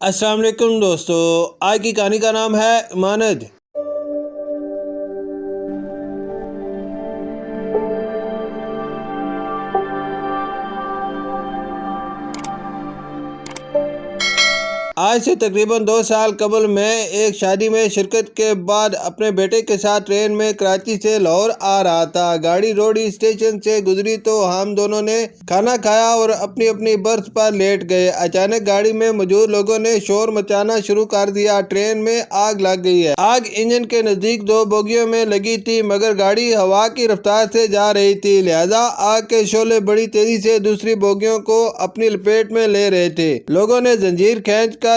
अस्सलाम वालेकुम दोस्तों, आज की कहानी का नाम है मानद। आज से तकरीबन 2 साल कबल मैं एक शादी में शिरकत के बाद अपने बेटे के साथ ट्रेन में कराची से लाहौर आ रहा था। गाड़ी रोडी स्टेशन से गुजरी तो हम दोनों ने खाना खाया और अपनी अपनी बर्थ पर लेट गए। अचानक गाड़ी में मौजूद लोगों ने शोर मचाना शुरू कर दिया। ट्रेन में आग लग गई है। आग इंजन के नजदीक 2 बोगियों में लगी थी, मगर गाड़ी हवा की रफ्तार से जा रही थी, लिहाजा आग के शोले बड़ी तेजी से दूसरी बोगियों को अपनी लपेट में ले रहे थे। लोगों ने जंजीर खींच कर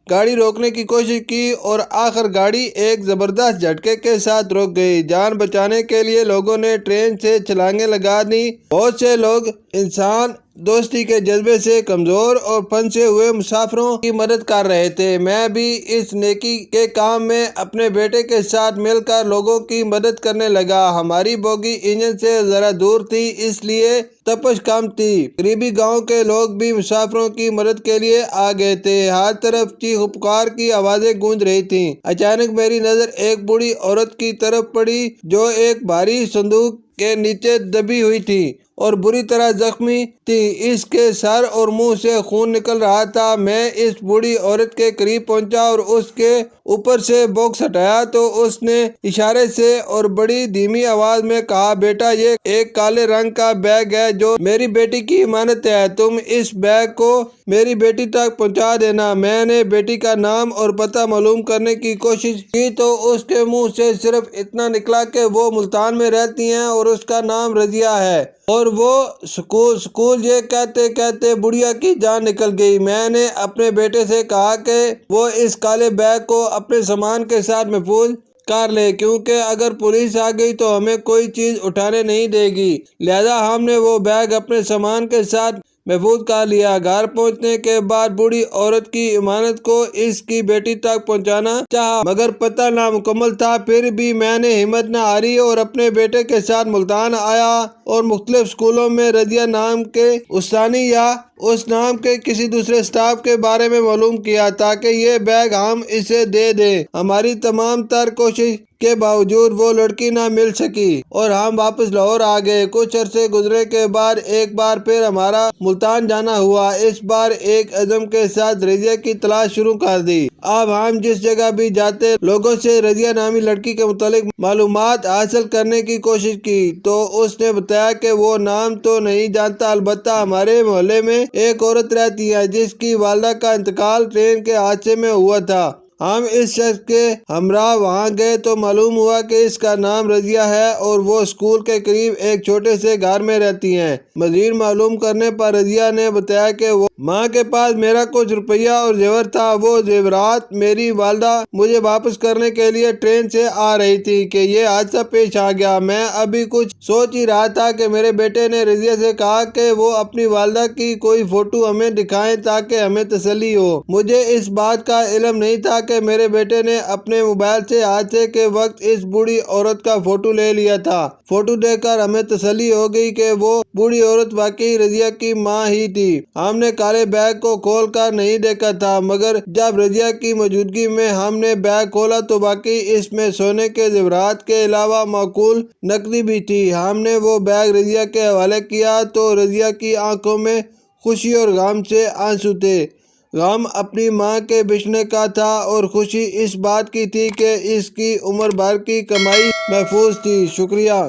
गाड़ी रोकने की कोशिश की और आखिर गाड़ी एक जबरदस्त झटके के साथ रुक गई। जान बचाने के लिए लोगों ने ट्रेन से छलांगे लगा दी। बहुत से लोग इंसान दोस्ती के जज्बे से कमजोर और फंसे हुए मुसाफिरों की मदद कर रहे थे। मैं भी इस नेकी के काम में अपने बेटे के साथ मिलकर लोगों की मदद करने लगा। हमारी बोगी इंजन से जरा दूर थी, इसलिए तपश कम थी। करीबी गांव के लोग भी मुसाफिरों की मदद के लिए आ गए थे। हर तरफ चीख पुकार की आवाजें गूंज रही थी। अचानक मेरी नजर एक बूढ़ी औरत की तरफ पड़ी जो एक भारी संदूक के नीचे दबी हुई थी और बुरी तरह जख्मी थी। इसके सर और मुंह से खून निकल रहा था। मैं इस बूढ़ी औरत के करीब पहुंचा और उसके ऊपर से बॉक्स हटाया तो उसने इशारे से और बड़ी धीमी आवाज में कहा, बेटा ये एक काले रंग का बैग है जो मेरी बेटी की अमानत है। तुम इस बैग को मेरी बेटी तक पहुंचा देना। मैंने बेटी का नाम और पता मालूम करने की कोशिश की तो उसके मुंह से सिर्फ इतना निकला कि वो मुल्तान में रहती हैं और उसका नाम रजिया है और वो स्कूल ये कहते कहते बुढ़िया की जान निकल गई। मैंने अपने बेटे से कहा कि वो इस काले बैग को अपने सामान के साथ महफूज कर ले, क्योंकि अगर पुलिस आ गई तो हमें कोई चीज उठाने नहीं देगी। लिहाजा हमने वो बैग अपने सामान के साथ महफूज कर लिया। घर पहुंचने के बाद बूढ़ी औरत की इमानत को इसकी बेटी तक पहुंचाना चाहा, मगर पता नामुकम्मल था। फिर भी मैंने हिम्मत न हारी और अपने बेटे के साथ मुल्तान आया और मुख्तलिफ स्कूलों में रजिया नाम के उस्तानी या उस नाम के किसी दूसरे स्टाफ के बारे में मालूम किया ताकि ये बैग हम इसे दे दें। हमारी तमाम तर कोशिश के बावजूद वो लड़की ना मिल सकी और हम वापस लाहौर आ गए। कुछ अरसे गुजरे के बाद एक बार फिर हमारा मुल्तान जाना हुआ। इस बार एक अज़म के साथ रजिया की तलाश शुरू कर दी। अब हम जिस जगह भी जाते लोगों से रजिया नामी लड़की के मुतालिक मालूमात हासिल करने की कोशिश की तो उसने बताया कि वो नाम तो नहीं जानता, अलबत्ता हमारे मोहल्ले में एक औरत रहती है जिसकी वालदा का इंतकाल ट्रेन के हादसे में हुआ था। हम इस शख्स के हमरा वहाँ गए तो मालूम हुआ कि इसका नाम रजिया है और वो स्कूल के करीब एक छोटे से घर में रहती हैं। मजीद मालूम करने पर रजिया ने बताया कि वो माँ के पास मेरा कुछ रुपया और जेवर था। वो जेवरात मेरी वालदा मुझे वापस करने के लिए ट्रेन से आ रही थी कि ये हादसा पेश आ गया। मैं अभी कुछ सोच ही रहा था कि मेरे बेटे ने रजिया से कहा कि वो अपनी वालदा की कोई फोटो हमें दिखाएं ताकि हमें तसल्ली हो। मुझे इस बात का इल्म नहीं था कि मेरे बेटे ने अपने मोबाइल से हादसे के वक्त इस बूढ़ी औरत का फोटो ले लिया था। फोटो देखकर हमें तसल्ली हो गई कि वो बूढ़ी औरत वाकई रजिया की माँ ही थी। हमने काले बैग को खोलकर नहीं देखा था, मगर जब रजिया की मौजूदगी में हमने बैग खोला तो वाकई इसमें सोने के जेवरात के अलावा माकूल नकदी भी थी। हमने वो बैग रजिया के हवाले किया तो रजिया की आंखों में खुशी और गम से आंसू थे। गम अपनी माँ के बिछने का था और खुशी इस बात की थी कि इसकी उम्र भर की कमाई महफूज थी। शुक्रिया।